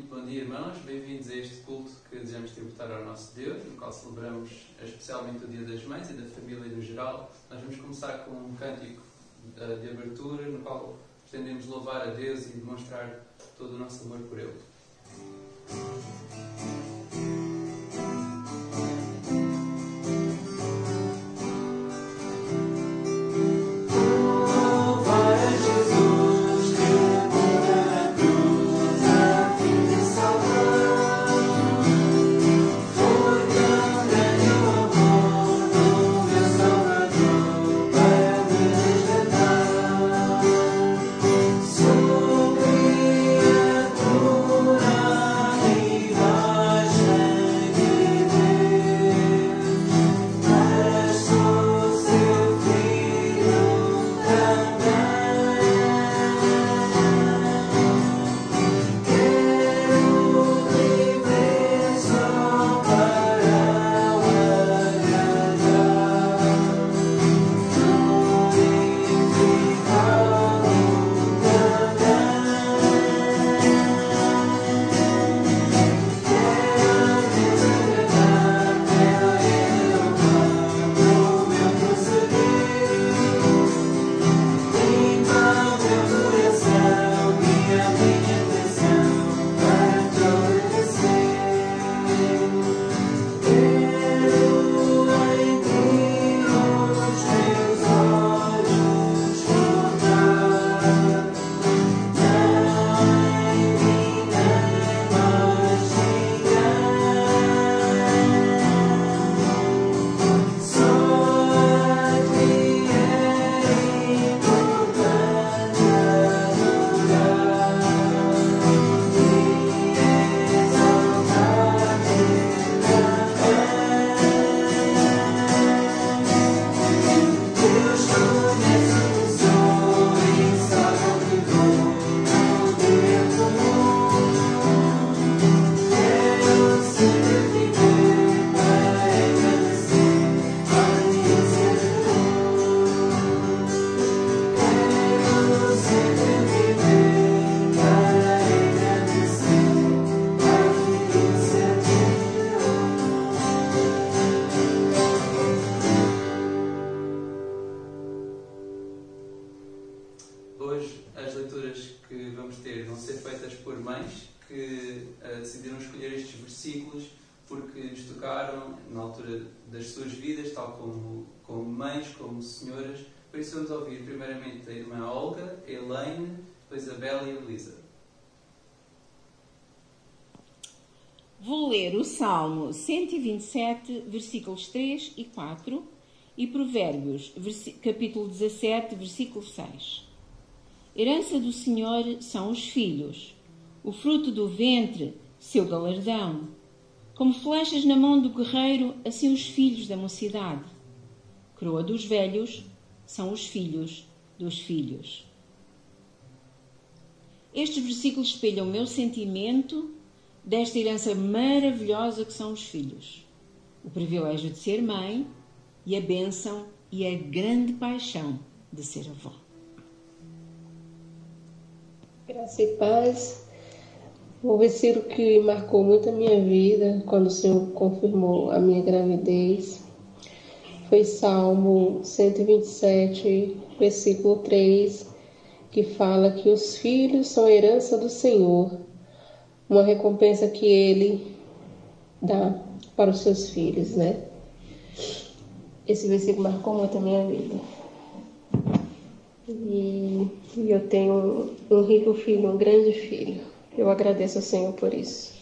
Muito bom dia, irmãos. Bem-vindos a este culto que desejamos tributar ao nosso Deus, no qual celebramos especialmente o Dia das Mães e da família no geral. Nós vamos começar com um cântico de abertura, no qual pretendemos louvar a Deus e demonstrar todo o nosso amor por Ele. Vamos ouvir primeiramente a irmã Olga, a Elaine, depois a Bela e a Elisa. Vou ler o Salmo 127, versículos 3 e 4 e Provérbios, capítulo 17, versículo 6. Herança do Senhor são os filhos, o fruto do ventre, seu galardão. Como flechas na mão do guerreiro, assim os filhos da mocidade. Coroa dos velhos são os filhos dos filhos. Estes versículos espelham o meu sentimento desta herança maravilhosa que são os filhos. O privilégio de ser mãe e a bênção e a grande paixão de ser avó. Graça e paz. Um versículo que marcou muito a minha vida quando o Senhor confirmou a minha gravidez foi Salmo 127, versículo 3, que fala que os filhos são a herança do Senhor, uma recompensa que Ele dá para os seus filhos, né? Esse versículo marcou muito a minha vida. E eu tenho um rico filho, um grande filho. Eu agradeço ao Senhor por isso.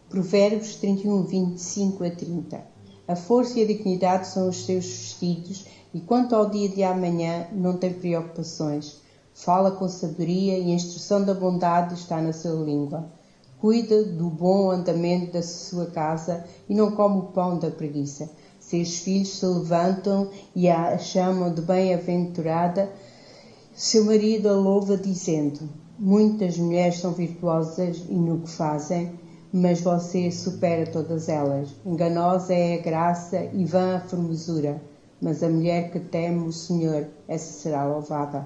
Provérbios 31, 25 a 30. A força e a dignidade são os seus vestidos, e quanto ao dia de amanhã, não tem preocupações. Fala com sabedoria e a instrução da bondade está na sua língua. Cuida do bom andamento da sua casa e não come o pão da preguiça. Seus filhos se levantam e a chamam de bem-aventurada. Seu marido a louva dizendo: muitas mulheres são virtuosas e no que fazem, mas você supera todas elas. Enganosa é a graça e vã a formosura, mas a mulher que teme o Senhor, essa será louvada.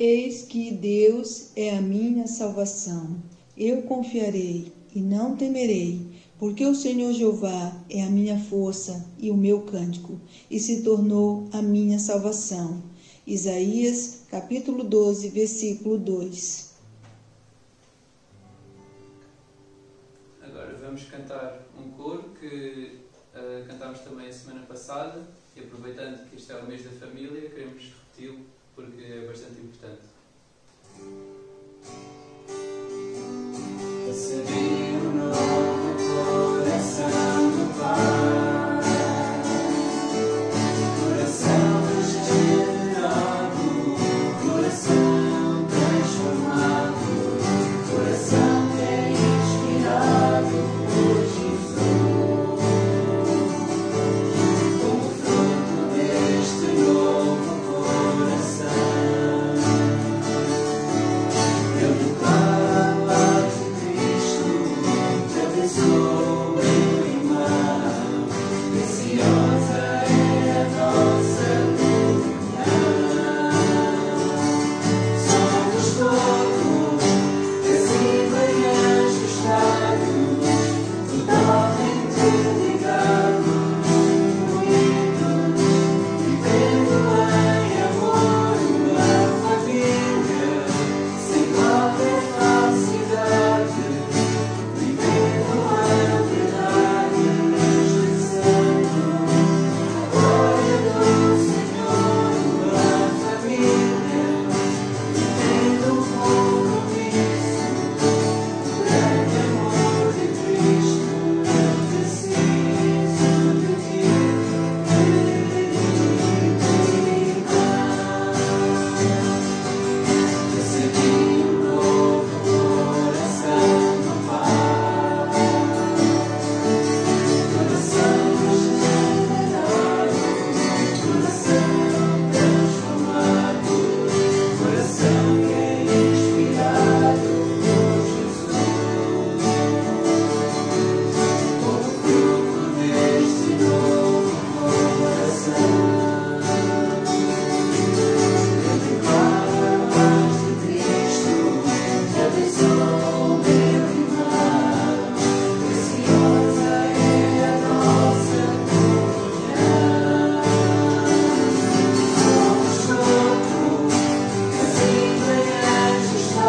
Eis que Deus é a minha salvação. Eu confiarei e não temerei, porque o Senhor Jeová é a minha força e o meu cântico, e se tornou a minha salvação. Isaías, capítulo 12, versículo 2. Agora vamos cantar um coro que cantámos também a semana passada, e aproveitando que este é o mês da família, queremos repeti-lo porque é bastante importante. Recebi um novo coração do Pai, coração regenerado, coração transformado, coração que é inspirado por Jesus. Como fruto deste novo coração, eu declaro a Cristo, te abençoo, meu irmão. Preciosa é a nossa comunhão. Somos corpo, visível e ajustados, totalmente ligados, unidos, vivendo em amor uma família, sem qualquer falsidade, vivendo a verdade, expressando a glória do Senhor, uma família, vivendo um compromisso, o grande amor de Cristo. Eu preciso de ti, recebi um novo coração do Pai, coração regenerado, coração transformado, coração que é inspirado por Jesus. Como fruto deste novo coração, eu declaro a paz de Cristo, te abençoo, meu irmão. Preciosa é a nossa comunhão. Somos corpo, visível e ajustado, totalmente ligados, unidos, vivendo em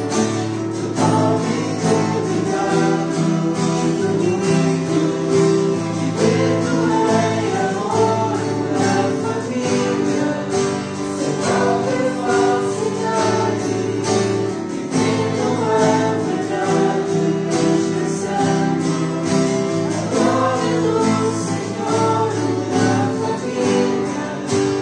amor uma família, sem qualquer falsidade, vivendo a verdade, expressando a glória do Senhor, uma família, vivendo um compromisso, o grande amor de Cristo. Eu preciso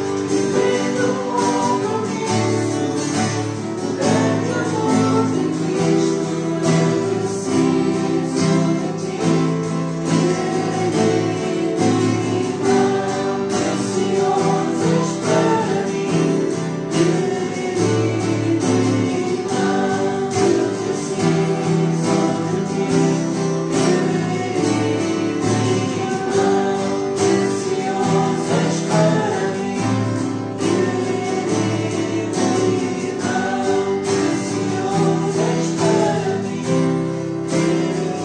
de ti, irmão, preciosas para mim, irmão, eu preciso de ti, irmão, preciosas para mim, irmão, preciosas para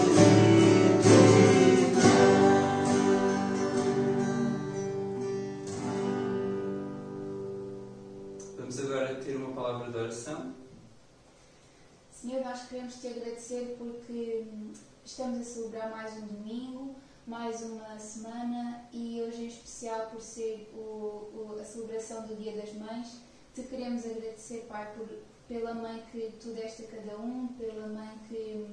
mim. Vamos agora ter uma palavra de oração. Senhor, nós queremos te agradecer porque estamos a celebrar mais um domingo, mais uma semana e hoje em especial por ser a celebração do Dia das Mães. Te queremos agradecer, Pai, pela mãe que tu deste a cada um, pela mãe que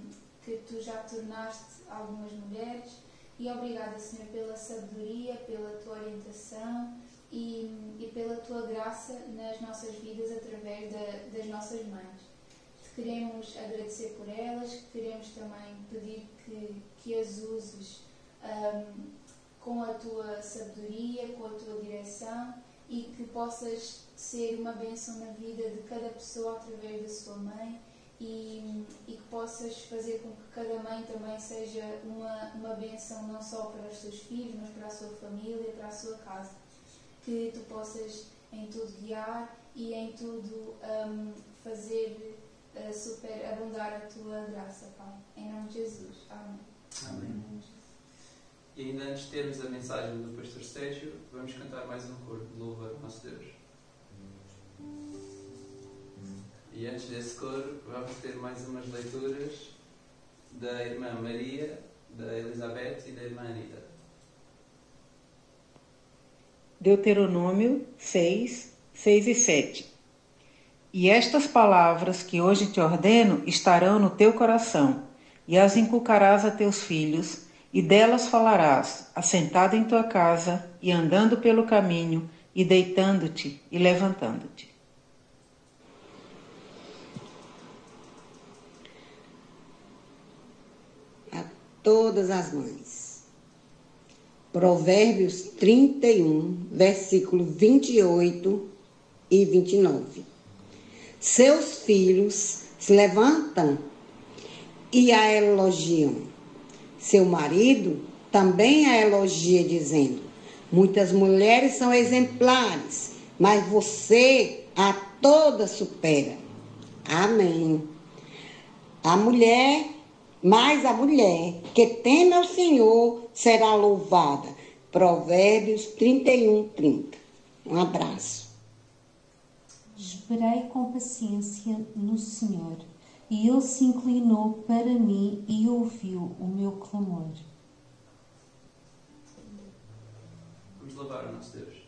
tu já tornaste algumas mulheres e obrigada, Senhor, pela sabedoria, pela tua orientação e pela tua graça nas nossas vidas através das nossas mães. Te queremos agradecer por elas, queremos também pedir que as uses com a tua sabedoria, com a tua direção e que possas ser uma bênção na vida de cada pessoa através da sua mãe e que possas fazer com que cada mãe também seja uma bênção não só para os seus filhos, mas para a sua família, para a sua casa. Que tu possas em tudo guiar e em tudo fazer superabundar a tua graça, Pai. Em nome de Jesus. Amém. Amém. E ainda antes de termos a mensagem do Pastor Sérgio, vamos cantar mais um coro de louvor ao nosso Deus. E antes desse coro, vamos ter mais umas leituras da irmã Maria, da Elizabeth e da irmã Anita. Deuteronômio 6, 6 e 7. E estas palavras que hoje te ordeno estarão no teu coração, e as inculcarás a teus filhos, e delas falarás, assentado em tua casa, e andando pelo caminho, e deitando-te e levantando-te. A todas as mães. Provérbios 31, versículo 28 e 29. Seus filhos se levantam e a elogiam. Seu marido também a elogia, dizendo: muitas mulheres são exemplares, mas você a todas supera. Amém. Mas a mulher que teme ao Senhor será louvada. Provérbios 31, 30. Um abraço. Esperei com paciência no Senhor, e Ele se inclinou para mim e ouviu o meu clamor. Vamos louvar o nosso Deus.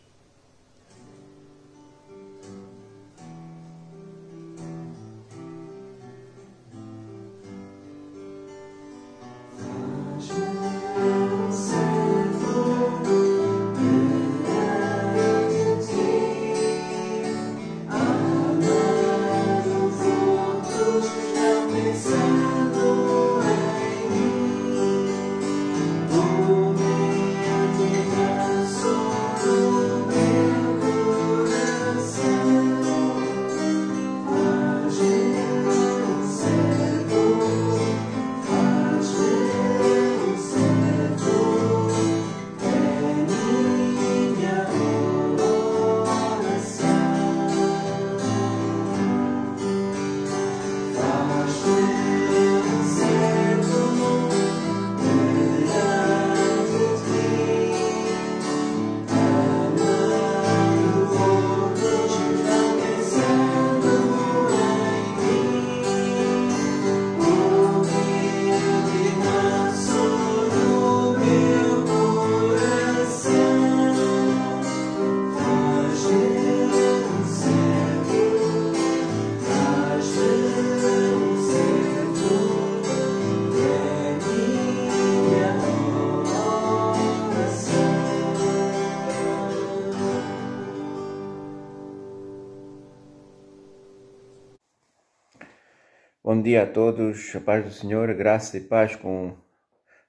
Bom dia a todos, a paz do Senhor, a graça e paz com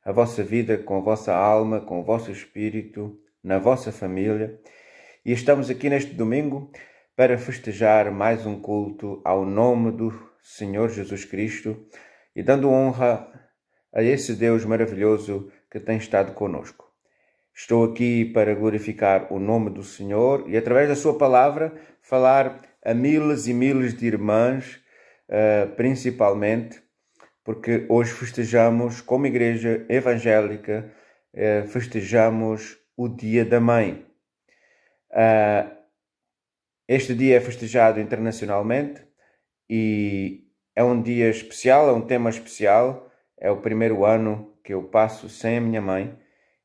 a vossa vida, com a vossa alma, com o vosso espírito, na vossa família. E estamos aqui neste domingo para festejar mais um culto ao nome do Senhor Jesus Cristo e dando honra a esse Deus maravilhoso que tem estado conosco. Estou aqui para glorificar o nome do Senhor e, através da sua palavra, falar a miles e miles de irmãs, principalmente, porque hoje festejamos, como igreja evangélica, festejamos o Dia da Mãe. Este dia é festejado internacionalmente e é um dia especial, é um tema especial. É o primeiro ano que eu passo sem a minha mãe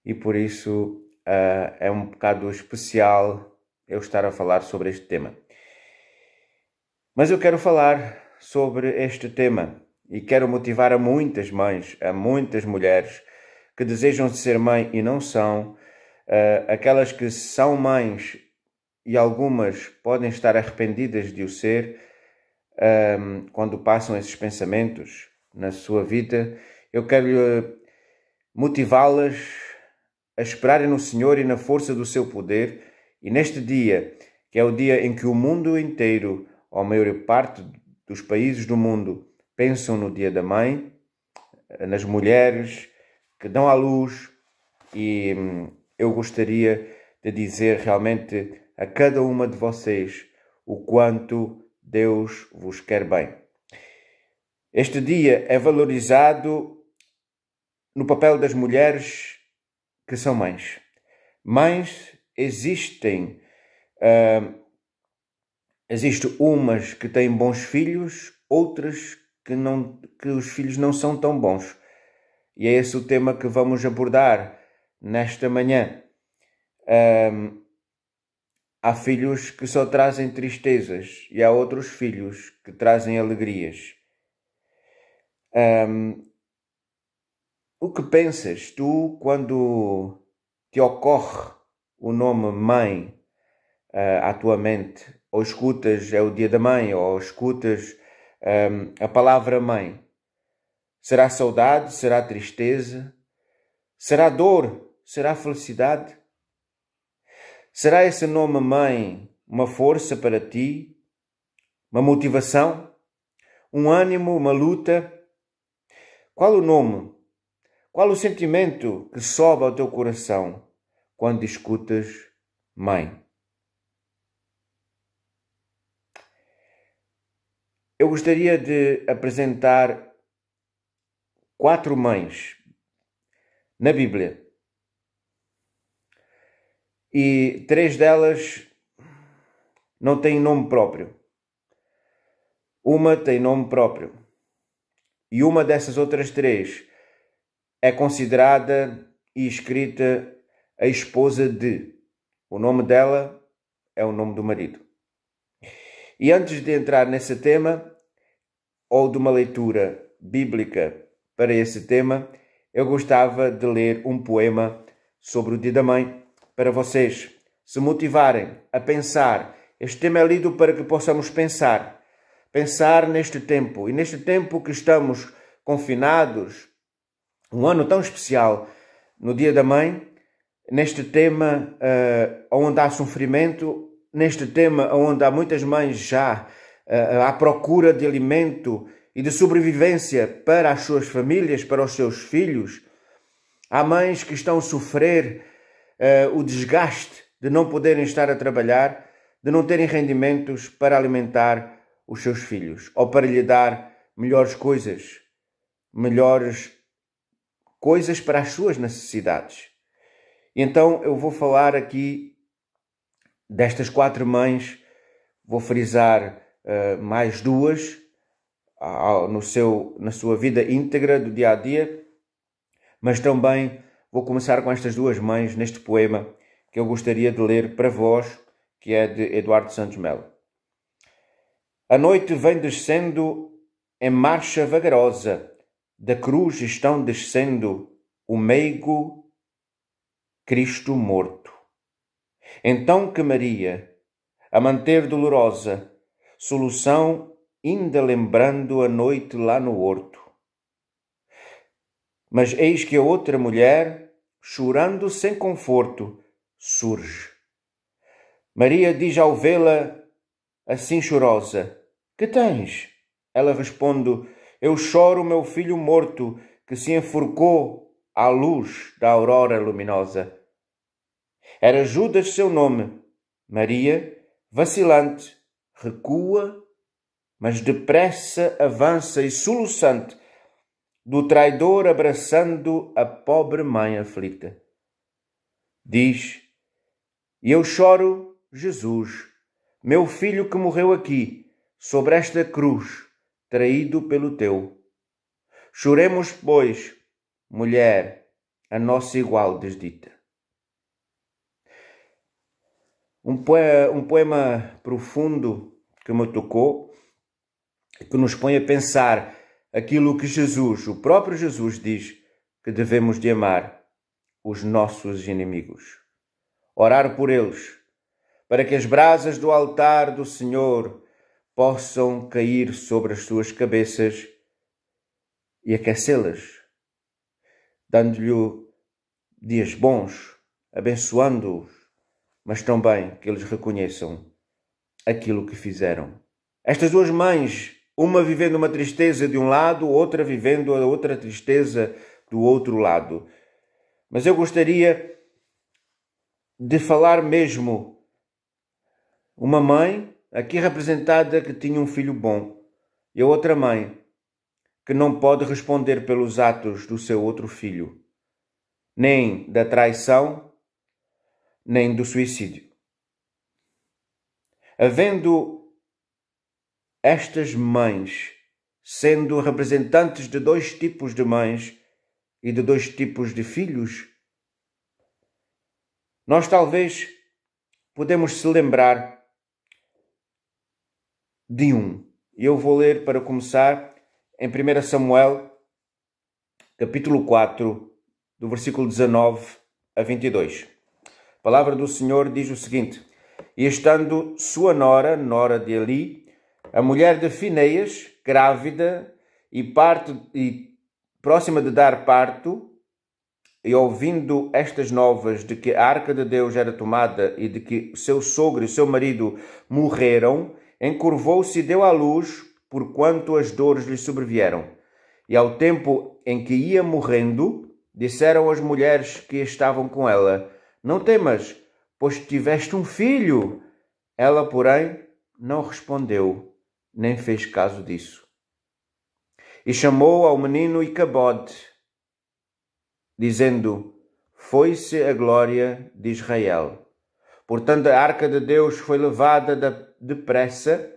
e por isso é um bocado especial eu estar a falar sobre este tema. Mas eu quero falar sobre este tema e quero motivar a muitas mães, a muitas mulheres que desejam ser mãe e não são, aquelas que são mães e algumas podem estar arrependidas de o ser, quando passam esses pensamentos na sua vida. Eu quero motivá-las a esperarem no Senhor e na força do seu poder, e neste dia, que é o dia em que o mundo inteiro, ou a maior parte dos países do mundo, pensam no Dia da Mãe, nas mulheres que dão à luz, e eu gostaria de dizer realmente a cada uma de vocês o quanto Deus vos quer bem. Este dia é valorizado no papel das mulheres que são mães. Mães existem umas que têm bons filhos, outras que os filhos não são tão bons. E é esse o tema que vamos abordar nesta manhã. Há filhos que só trazem tristezas e há outros filhos que trazem alegrias. O que pensas tu quando te ocorre o nome mãe à tua mente? Ou escutas é o dia da mãe, ou escutas a palavra mãe? Será saudade? Será tristeza? Será dor? Será felicidade? Será esse nome mãe uma força para ti? Uma motivação? Um ânimo? Uma luta? Qual o nome? Qual o sentimento que sobe ao teu coração quando escutas mãe? Eu gostaria de apresentar 4 mães na Bíblia. E 3 delas não têm nome próprio. Uma tem nome próprio. E uma dessas outras 3 é considerada e escrita a esposa de. O nome dela é o nome do marido. E antes de entrar nesse tema, ou de uma leitura bíblica para esse tema, eu gostava de ler um poema sobre o Dia da Mãe para vocês se motivarem a pensar. Este tema é lido para que possamos pensar neste tempo. E neste tempo que estamos confinados, um ano tão especial, no Dia da Mãe, neste tema onde há sofrimento, neste tema onde há muitas mães já à procura de alimento e de sobrevivência para as suas famílias, para os seus filhos. Há mães que estão a sofrer o desgaste de não poderem estar a trabalhar, de não terem rendimentos para alimentar os seus filhos ou para lhe dar melhores coisas para as suas necessidades. E então eu vou falar aqui destas 4 mães, vou frisar mais 2 na sua vida íntegra do dia a dia, mas também vou começar com estas 2 mães neste poema que eu gostaria de ler para vós, que é de Eduardo Santos Melo. A noite vem descendo em marcha vagarosa, da cruz estão descendo o meigo Cristo morto. Então que Maria, a manter dolorosa, solução ainda lembrando a noite lá no horto. Mas eis que a outra mulher, chorando sem conforto, surge. Maria diz ao vê-la assim chorosa: que tens? Ela responde: eu choro meu filho morto, que se enforcou à luz da aurora luminosa. Era Judas seu nome. Maria, vacilante, recua, mas depressa avança e soluçante, do traidor abraçando a pobre mãe aflita. Diz: e eu choro, Jesus, meu filho que morreu aqui, sobre esta cruz, traído pelo teu. Choremos, pois, mulher, a nossa igual desdita. Um poema profundo que me tocou, que nos põe a pensar aquilo que Jesus, o próprio Jesus, diz que devemos de amar os nossos inimigos. Orar por eles, para que as brasas do altar do Senhor possam cair sobre as suas cabeças e aquecê-las, dando-lhe dias bons, abençoando-os, mas também que eles reconheçam aquilo que fizeram. Estas 2 mães, uma vivendo uma tristeza de um lado, outra vivendo a outra tristeza do outro lado. Mas eu gostaria de falar mesmo uma mãe aqui representada, que tinha um filho bom, e a outra mãe, que não pode responder pelos atos do seu outro filho, nem da traição, nem do suicídio. Havendo estas mães sendo representantes de dois tipos de mães e de dois tipos de filhos, nós talvez podemos se lembrar de um. E eu vou ler para começar em 1 Samuel, capítulo 4, do versículo 19 a 22. A palavra do Senhor diz o seguinte: E estando sua nora de Eli, a mulher de Fineias, grávida e próxima de dar parto, e ouvindo estas novas de que a arca de Deus era tomada e de que seu sogro e seu marido morreram, encurvou-se e deu à luz, porquanto as dores lhe sobrevieram. E ao tempo em que ia morrendo, disseram as mulheres que estavam com ela: Não temas, pois tiveste um filho. Ela, porém, não respondeu, nem fez caso disso. E chamou ao menino Icabode, dizendo: Foi-se a glória de Israel. Portanto, a arca de Deus foi levada depressa,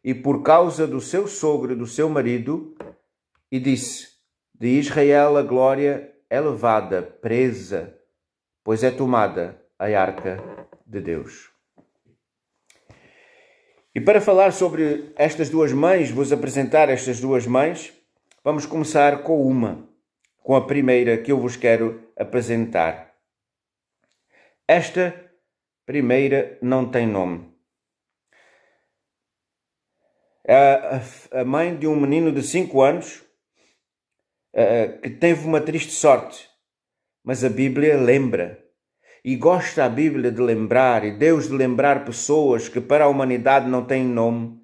e por causa do seu sogro e do seu marido, e disse: De Israel a glória é levada, presa, pois é tomada a arca de Deus. E para falar sobre estas duas mães, vos apresentar estas duas mães, vamos começar com a primeira que eu vos quero apresentar. Esta primeira não tem nome. É a mãe de um menino de 5 anos que teve uma triste sorte, mas a Bíblia lembra. E gosta a Bíblia de lembrar, e Deus de lembrar pessoas que para a humanidade não têm nome,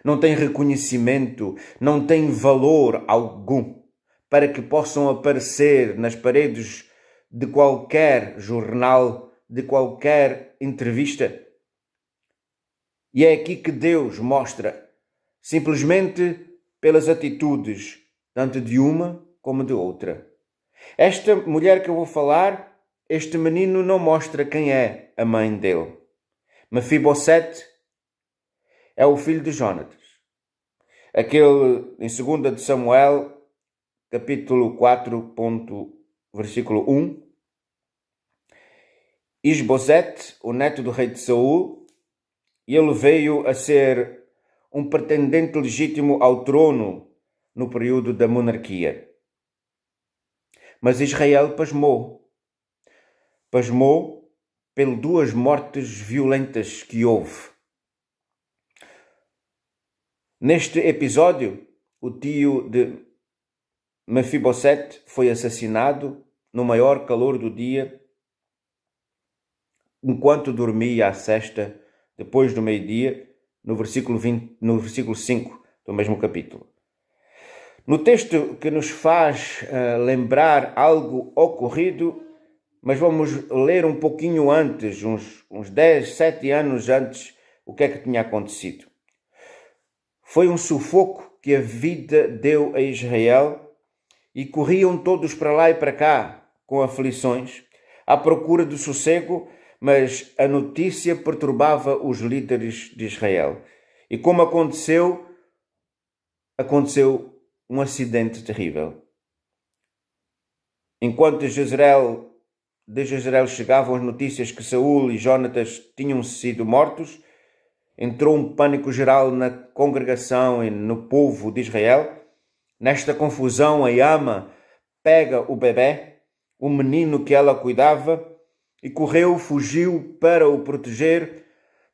não têm reconhecimento, não têm valor algum, para que possam aparecer nas paredes de qualquer jornal, de qualquer entrevista. E é aqui que Deus mostra, simplesmente pelas atitudes, tanto de uma como de outra. Esta mulher que eu vou falar, este menino não mostra quem é a mãe dele. Mefibosete é o filho de Jonatas. Aquele em 2 de Samuel, capítulo 4, versículo 1. Isbosete, o neto do rei de Saul, e ele veio a ser um pretendente legítimo ao trono no período da monarquia. Mas Israel pasmou pelas 2 mortes violentas que houve. Neste episódio, o tio de Mefibosete foi assassinado no maior calor do dia, enquanto dormia à sesta, depois do meio-dia, no versículo 5 do mesmo capítulo. No texto que nos faz lembrar algo ocorrido, mas vamos ler um pouquinho antes, uns 7 anos antes, o que é que tinha acontecido. Foi um sufoco que a vida deu a Israel e corriam todos para lá e para cá com aflições, à procura de sossego, mas a notícia perturbava os líderes de Israel. E como aconteceu um acidente terrível. Enquanto de Jezreel chegavam as notícias que Saul e Jonatas tinham sido mortos, entrou um pânico geral na congregação e no povo de Israel. Nesta confusão, a Ama pega o bebé, o menino que ela cuidava, e fugiu para o proteger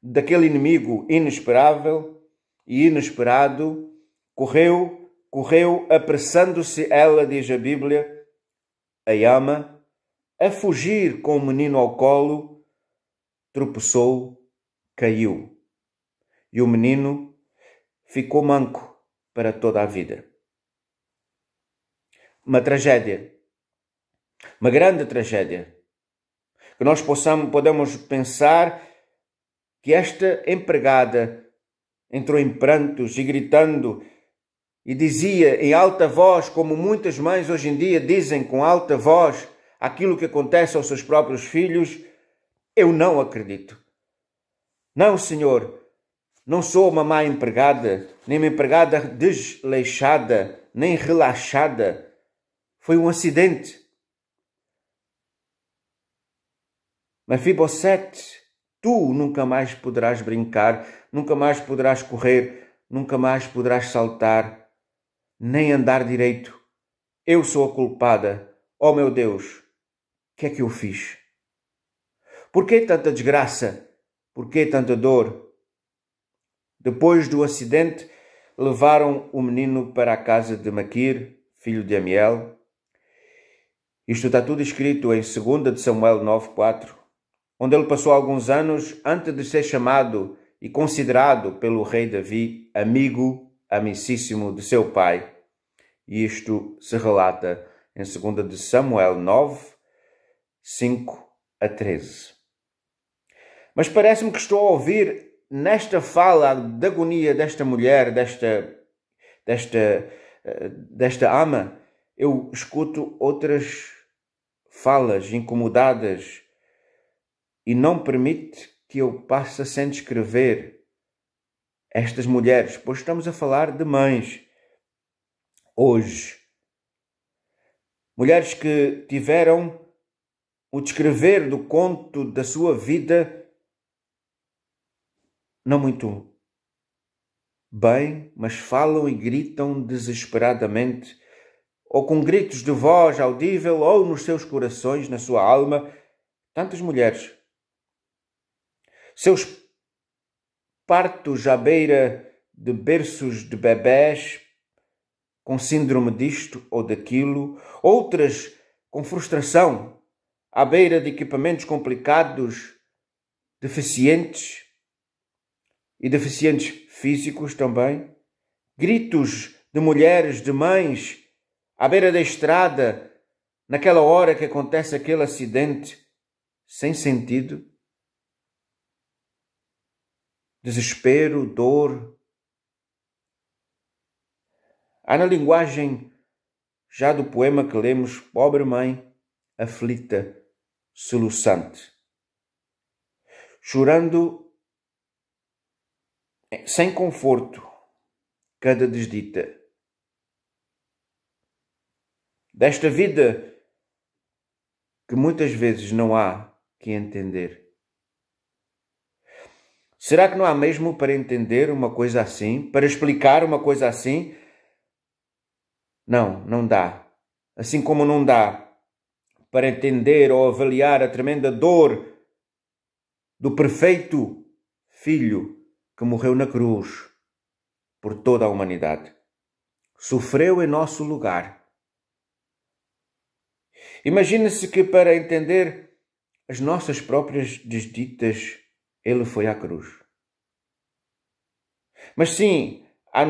daquele inimigo inesperável e inesperado. Correu, apressando-se ela, diz a Bíblia, a Ama, a fugir com o menino ao colo, tropeçou, caiu. E o menino ficou manco para toda a vida. Uma tragédia. Uma grande tragédia. Que nós podemos pensar que esta empregada entrou em prantos e gritando e dizia em alta voz, como muitas mães hoje em dia dizem com alta voz aquilo que acontece aos seus próprios filhos: eu não acredito. Não, Senhor, não sou uma má empregada, nem uma empregada desleixada, nem relaxada. Foi um acidente. Mefibosete, tu nunca mais poderás brincar, nunca mais poderás correr, nunca mais poderás saltar, nem andar direito. Eu sou a culpada. Oh meu Deus, o que é que eu fiz? Por que tanta desgraça? Por que tanta dor? Depois do acidente, levaram o menino para a casa de Maquir, filho de Amiel. Isto está tudo escrito em 2 de Samuel 9:4, onde ele passou alguns anos antes de ser chamado e considerado pelo rei Davi amigo amicíssimo de seu pai. E isto se relata em 2 de Samuel 9, 5 a 13. Mas parece-me que estou a ouvir nesta fala de agonia desta mulher, desta ama, eu escuto outras falas incomodadas e não permite que eu passe sem descrever estas mulheres, pois estamos a falar de mães hoje. Mulheres que tiveram o descrever do conto da sua vida não muito bem, mas falam e gritam desesperadamente, ou com gritos de voz audível, ou nos seus corações, na sua alma. Tantas mulheres. Seus partos à beira de berços de bebés, com síndrome disto ou daquilo, outras com frustração, à beira de equipamentos complicados, deficientes e deficientes físicos também, gritos de mulheres, de mães, à beira da estrada, naquela hora que acontece aquele acidente, sem sentido, desespero, dor. Há na linguagem já do poema que lemos, pobre mãe, aflita, soluçante, chorando sem conforto, cada desdita. Desta vida que muitas vezes não há que entender. Será que não há mesmo para entender uma coisa assim? Para explicar uma coisa assim? Não, não dá. Assim como não dá para entender ou avaliar a tremenda dor do perfeito Filho que morreu na cruz por toda a humanidade. Sofreu em nosso lugar. Imagine-se que para entender as nossas próprias desditas, ele foi à cruz. Mas sim, há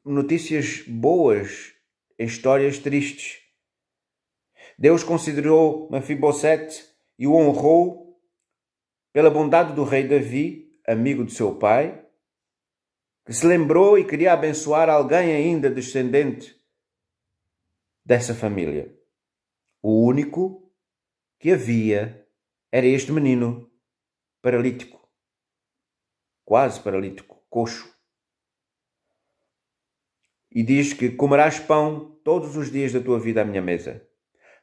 notícias boas em histórias tristes. Deus considerou Mefibosete e o honrou pela bondade do rei Davi, amigo de seu pai, que se lembrou e queria abençoar alguém ainda descendente dessa família. O único que havia era este menino paralítico, quase paralítico, coxo. E diz que comerás pão todos os dias da tua vida à minha mesa.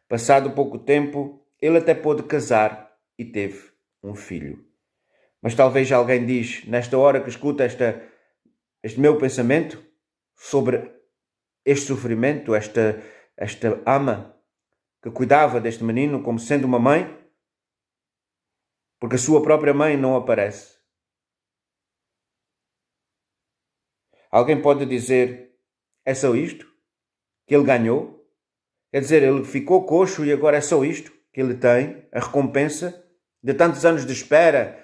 Passado pouco tempo, ele até pôde casar e teve um filho. Mas talvez alguém diz, nesta hora que escuta este meu pensamento sobre este sofrimento, esta ama que cuidava deste menino como sendo uma mãe, porque a sua própria mãe não aparece. Alguém pode dizer, é só isto que ele ganhou? Quer dizer, ele ficou coxo e agora é só isto que ele tem, a recompensa de tantos anos de espera?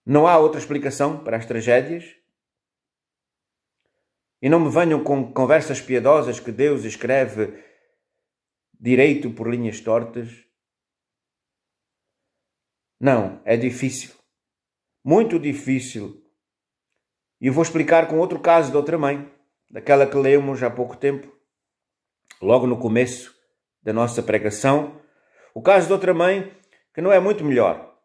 Não há outra explicação para as tragédias? E não me venham com conversas piedosas que Deus escreve direito por linhas tortas. Não, é difícil, muito difícil E eu vou explicar com outro caso de outra mãe, daquela que lemos há pouco tempo, logo no começo da nossa pregação, o caso de outra mãe que não é muito melhor.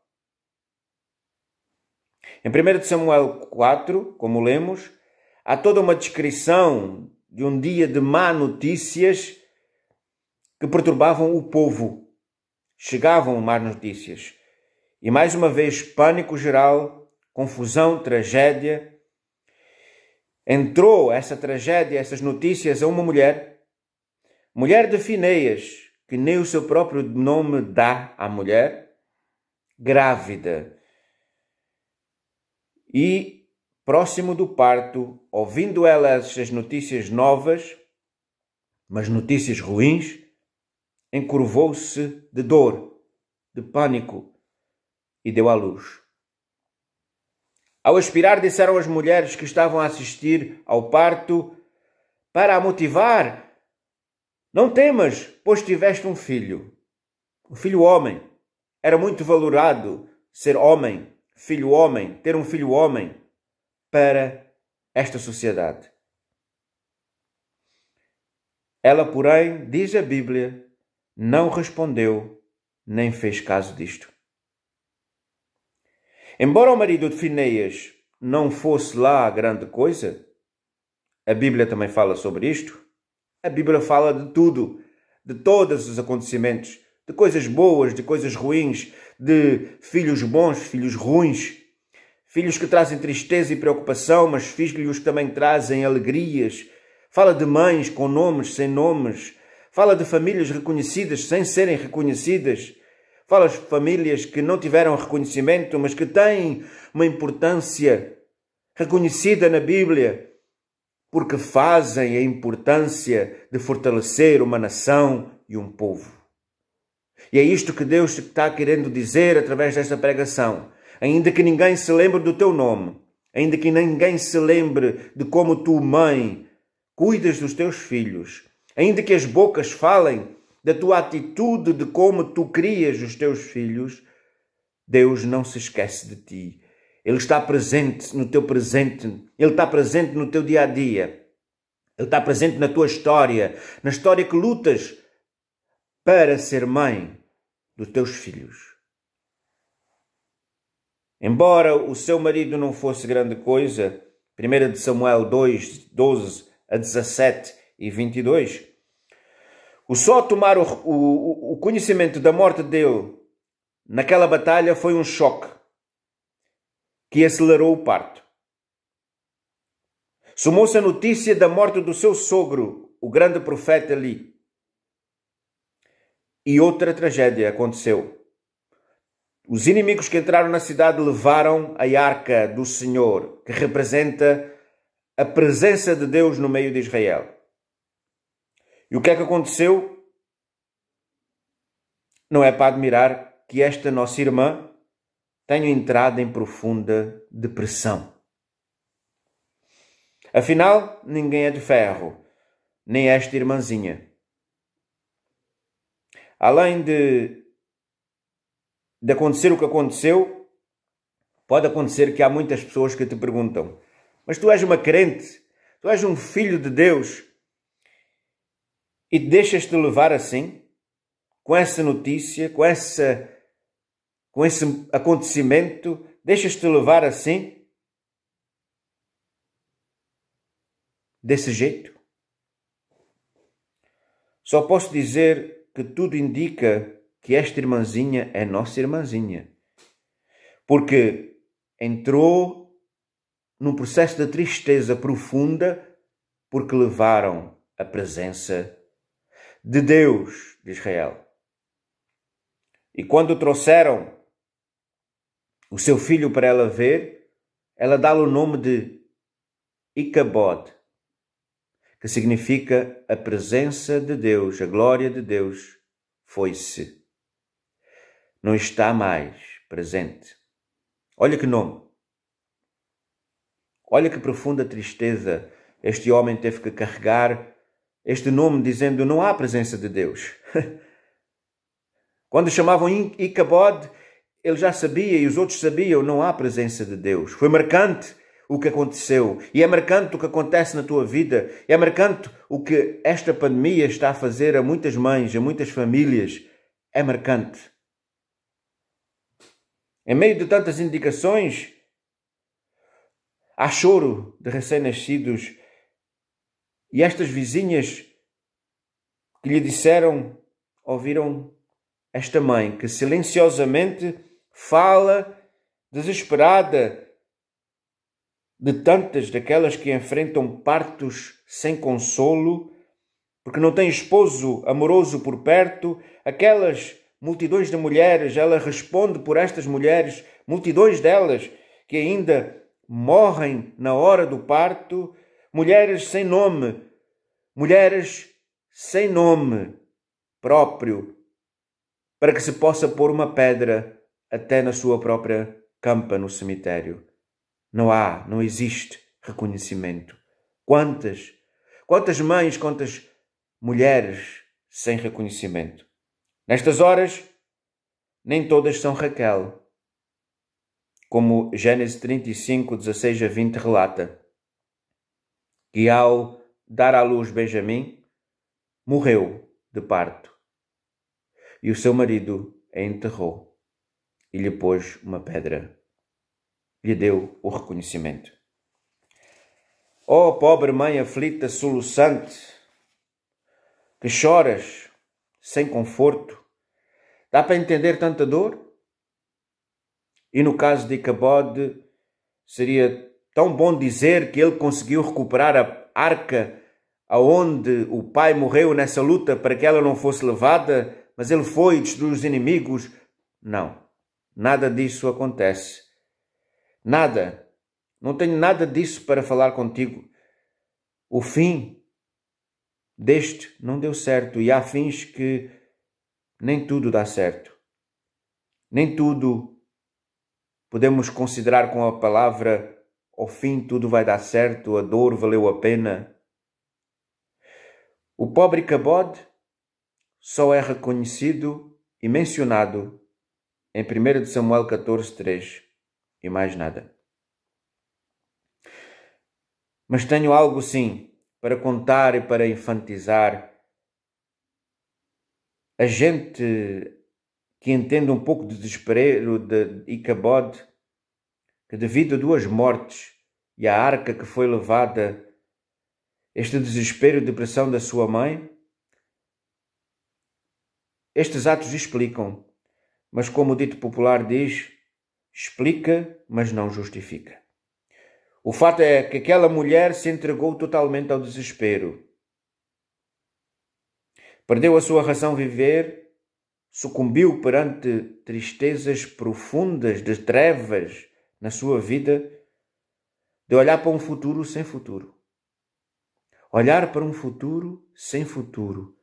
Em 1 Samuel 4, como lemos, há toda uma descrição de um dia de má notícias que perturbavam o povo. Chegavam más notícias. E mais uma vez, pânico geral, confusão, tragédia. Entrou essa tragédia, essas notícias a uma mulher de Finéias, que nem o seu próprio nome dá à mulher, grávida. E, próximo do parto, ouvindo ela essas notícias novas, mas notícias ruins, encurvou-se de dor, de pânico, e deu à luz. Ao expirar, disseram as mulheres que estavam a assistir ao parto, para a motivar: não temas, pois tiveste um filho homem. Era muito valorado ser homem, filho homem, ter um filho homem para esta sociedade. Ela, porém, diz a Bíblia, não respondeu, nem fez caso disto. Embora o marido de Finéias não fosse lá grande coisa, a Bíblia também fala sobre isto. A Bíblia fala de tudo, de todos os acontecimentos, de coisas boas, de coisas ruins, de filhos bons, filhos ruins, filhos que trazem tristeza e preocupação, mas filhos que também trazem alegrias. Fala de mães com nomes, sem nomes. Fala de famílias reconhecidas sem serem reconhecidas. Fala de famílias que não tiveram reconhecimento, mas que têm uma importância reconhecida na Bíblia, porque fazem a importância de fortalecer uma nação e um povo. E é isto que Deus está querendo dizer através desta pregação. Ainda que ninguém se lembre do teu nome, ainda que ninguém se lembre de como tu, mãe, cuidas dos teus filhos, ainda que as bocas falem da tua atitude, de como tu crias os teus filhos, Deus não se esquece de ti. Ele está presente no teu presente, Ele está presente no teu dia a dia, Ele está presente na tua história, na história que lutas para ser mãe dos teus filhos. Embora o seu marido não fosse grande coisa, 1 Samuel 2, 12 a 17 e 22, o só tomar o conhecimento da morte dele naquela batalha foi um choque que acelerou o parto. Somou-se a notícia da morte do seu sogro, o grande profeta Eli. E outra tragédia aconteceu. Os inimigos que entraram na cidade levaram a arca do Senhor, que representa a presença de Deus no meio de Israel. E o que é que aconteceu? Não é para admirar que esta nossa irmã tenha entrado em profunda depressão. Afinal, ninguém é de ferro, nem esta irmãzinha. Além de acontecer o que aconteceu, pode acontecer que há muitas pessoas que te perguntam: mas tu és uma crente, tu és um filho de Deus, e deixas-te levar assim, com essa notícia, com esse acontecimento, deixas-te levar assim, desse jeito? Só posso dizer que tudo indica que esta irmãzinha é nossa irmãzinha, porque entrou num processo de tristeza profunda porque levaram a presença de Deus de Israel. E quando trouxeram o seu filho para ela ver, ela dá-lhe o nome de Icabod, que significa a presença de Deus, a glória de Deus foi-se. Não está mais presente. Olha que nome. Olha que profunda tristeza este homem teve que carregar este nome dizendo não há presença de Deus. Quando chamavam Icabod, ele já sabia e os outros sabiam, não há presença de Deus. Foi marcante o que aconteceu. E é marcante o que acontece na tua vida. É marcante o que esta pandemia está a fazer a muitas mães, a muitas famílias. É marcante. Em meio de tantas indicações, há choro de recém-nascidos. E estas vizinhas que lhe disseram, ouviram esta mãe que silenciosamente fala, desesperada, de tantas daquelas que enfrentam partos sem consolo, porque não têm esposo amoroso por perto, aquelas multidões de mulheres, ela responde por estas mulheres, multidões delas que ainda morrem na hora do parto, mulheres sem nome próprio, para que se possa pôr uma pedra até na sua própria campa no cemitério. Não existe reconhecimento. Quantas mães, quantas mulheres sem reconhecimento. Nestas horas, nem todas são Raquel, como Gênesis 35, 16 a 20 relata, que ao dar à luz Benjamim, morreu de parto, e o seu marido a enterrou e lhe pôs uma pedra. Lhe deu o reconhecimento. Oh, pobre mãe aflita, soluçante, que choras sem conforto. Dá para entender tanta dor? E no caso de Icabode, seria tão bom dizer que ele conseguiu recuperar a arca aonde o pai morreu nessa luta para que ela não fosse levada, mas ele foi e destruiu os inimigos. Não, nada disso acontece. Nada. Não tenho nada disso para falar contigo. O fim deste não deu certo e há fins que nem tudo dá certo. Nem tudo podemos considerar com a palavra ao fim tudo vai dar certo, a dor valeu a pena. O pobre Icabode só é reconhecido e mencionado em 1 Samuel 14:3 e mais nada. Mas tenho algo sim para contar e para infantizar. A gente que entende um pouco do desespero de Icabode, que devido a 2 mortes e a arca que foi levada, este desespero e depressão da sua mãe, estes atos explicam, mas como o dito popular diz, explica, mas não justifica. O fato é que aquela mulher se entregou totalmente ao desespero. Perdeu a sua razão de viver, sucumbiu perante tristezas profundas de trevas na sua vida, de olhar para um futuro sem futuro. Olhar para um futuro sem futuro.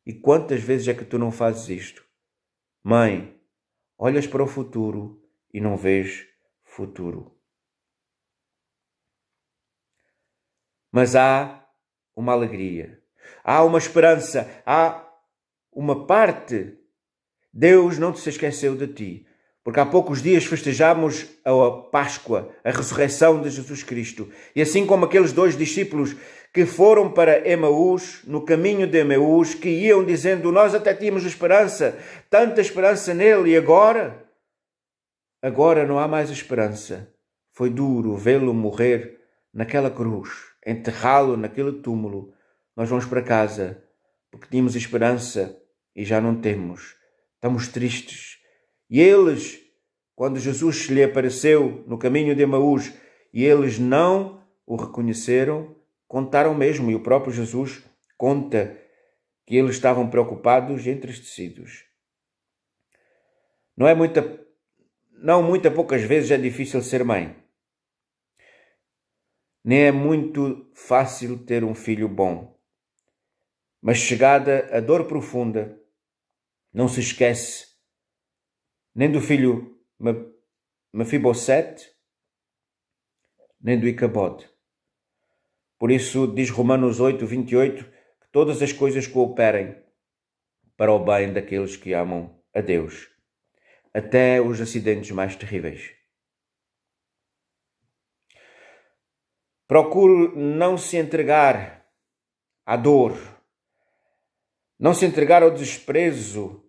E quantas vezes é que tu não fazes isto? Mãe, olhas para o futuro e não vês futuro. Mas há uma alegria, há uma esperança, há uma parte. Deus não se esqueceu de ti, porque há poucos dias festejamos a Páscoa, a ressurreição de Jesus Cristo. E assim como aqueles 2 discípulos que foram para Emaús, no caminho de Emaús, que iam dizendo, nós até tínhamos esperança, tanta esperança nele, e agora não há mais esperança. Foi duro vê-lo morrer naquela cruz, enterrá-lo naquele túmulo. Nós vamos para casa, porque tínhamos esperança e já não temos. Estamos tristes. E eles, quando Jesus lhe apareceu no caminho de Emaús, e eles não o reconheceram, contaram mesmo, e o próprio Jesus conta que eles estavam preocupados e entristecidos. Poucas vezes é difícil ser mãe. Nem é muito fácil ter um filho bom. Mas chegada a dor profunda, não se esquece nem do filho Mefibosete, nem do Icabode. Por isso diz Romanos 8:28 que todas as coisas cooperem para o bem daqueles que amam a Deus, até os acidentes mais terríveis. Procure não se entregar à dor, não se entregar ao desprezo,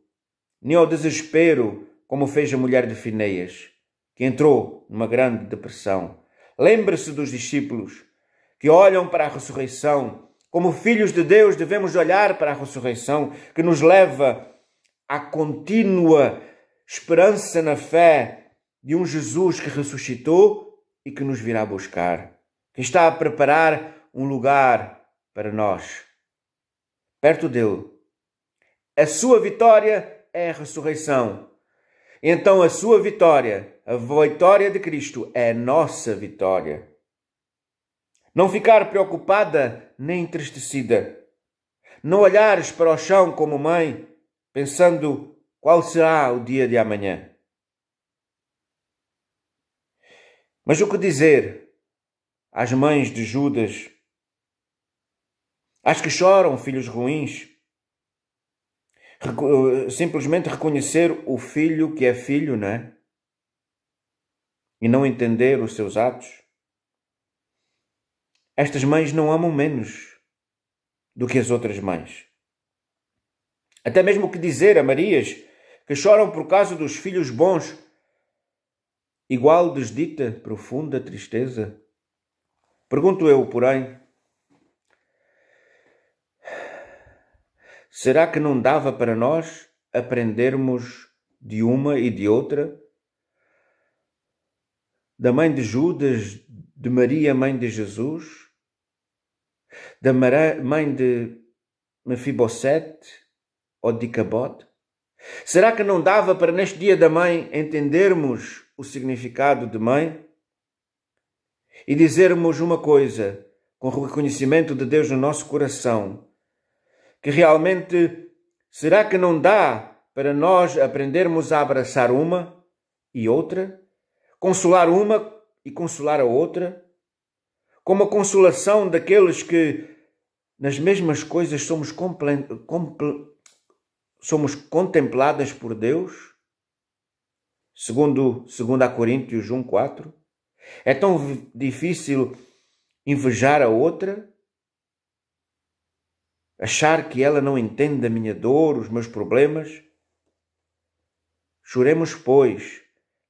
nem ao desespero, como fez a mulher de Finéias, que entrou numa grande depressão. Lembre-se dos discípulos que olham para a ressurreição. Como filhos de Deus, devemos olhar para a ressurreição, que nos leva à contínua esperança na fé de um Jesus que ressuscitou e que nos virá buscar, que está a preparar um lugar para nós, perto dele. A sua vitória é a ressurreição. Então a sua vitória, a vitória de Cristo, é a nossa vitória. Não ficar preocupada nem entristecida. Não olhares para o chão como mãe, pensando qual será o dia de amanhã. Mas o que dizer às mães de Judas, às que choram filhos ruins? Simplesmente reconhecer o filho que é filho, não é? E não entender os seus atos. Estas mães não amam menos do que as outras mães. Até mesmo o que dizer a Marias que choram por causa dos filhos bons, igual desdita profunda tristeza. Pergunto eu, porém, será que não dava para nós aprendermos de uma e de outra? Da mãe de Judas, de Maria, mãe de Jesus? Da mãe de Mefibosete ou de Icabode? Será que não dava para neste dia da mãe entendermos o significado de mãe? E dizermos uma coisa, com o reconhecimento de Deus no nosso coração, que realmente, será que não dá para nós aprendermos a abraçar uma e outra? Consolar uma e consolar a outra? Como a consolação daqueles que nas mesmas coisas somos contempladas por Deus? Segundo a Coríntios 1:4. É tão difícil invejar a outra? Achar que ela não entende a minha dor, os meus problemas? Choremos, pois,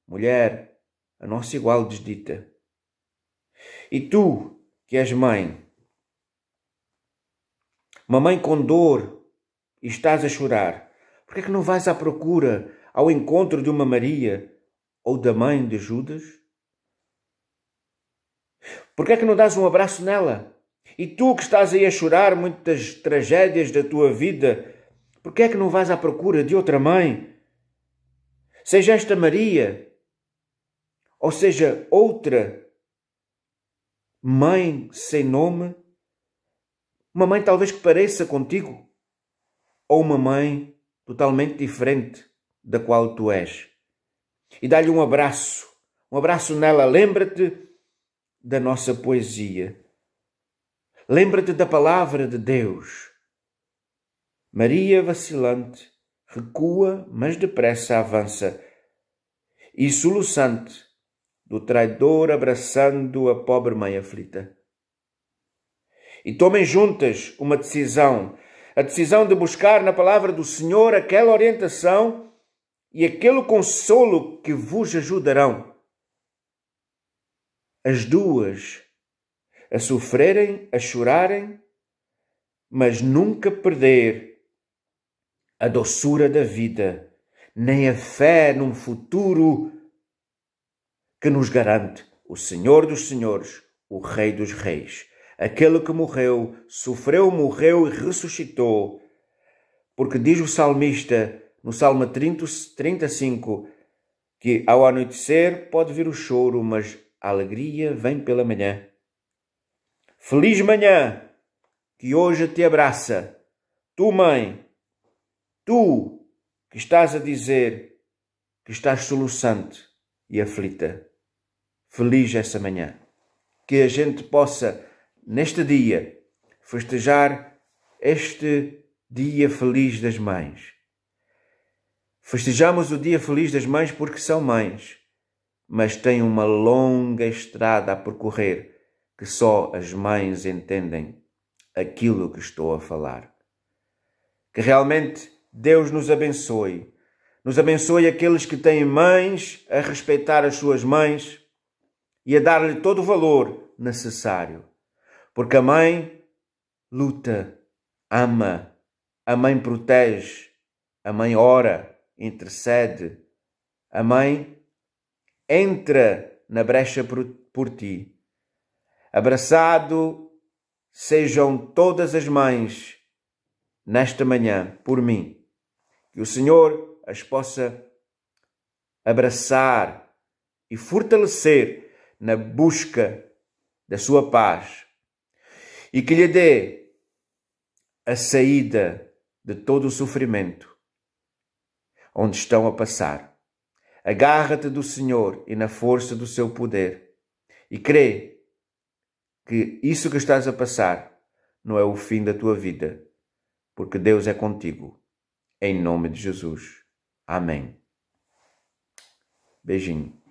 mulher, a nossa igual desdita. E tu, que és mãe, uma mãe com dor, e estás a chorar, por que é que não vais à procura, ao encontro de uma Maria ou da mãe de Judas? Por que é que não dás um abraço nela? E tu que estás aí a chorar muitas tragédias da tua vida, por que é que não vais à procura de outra mãe? Seja esta Maria, ou seja outra mãe sem nome, uma mãe talvez que pareça contigo, ou uma mãe totalmente diferente da qual tu és. E dá-lhe um abraço nela. Lembra-te da nossa poesia. Lembra-te da palavra de Deus. Maria vacilante recua, mas depressa avança, e soluçante do traidor abraçando a pobre mãe aflita. E tomem juntas uma decisão, a decisão de buscar na palavra do Senhor aquela orientação e aquele consolo que vos ajudarão. As duas a sofrerem, a chorarem, mas nunca perder a doçura da vida, nem a fé num futuro que nos garante o Senhor dos Senhores, o Rei dos Reis, aquele que morreu, sofreu, morreu e ressuscitou, porque diz o salmista no Salmo 35 que ao anoitecer pode vir o choro, mas a alegria vem pela manhã. Feliz manhã que hoje te abraça, tu mãe, tu que estás a dizer que estás soluçante e aflita. Feliz essa manhã. Que a gente possa, neste dia, festejar este dia feliz das mães. Festejamos o dia feliz das mães porque são mães, mas têm uma longa estrada a percorrer que só as mães entendem aquilo que estou a falar. Que realmente Deus nos abençoe. Nos abençoe aqueles que têm mães, a respeitar as suas mães e a dar-lhe todo o valor necessário. Porque a mãe luta, ama, a mãe protege, a mãe ora, intercede, a mãe entra na brecha por ti. Abraçado sejam todas as mães nesta manhã por mim. Que o Senhor as possa abraçar e fortalecer na busca da sua paz e que lhe dê a saída de todo o sofrimento onde estão a passar. Agarra-te do Senhor e na força do seu poder e crê que isso que estás a passar não é o fim da tua vida, porque Deus é contigo. Em nome de Jesus. Amém. Beijinho.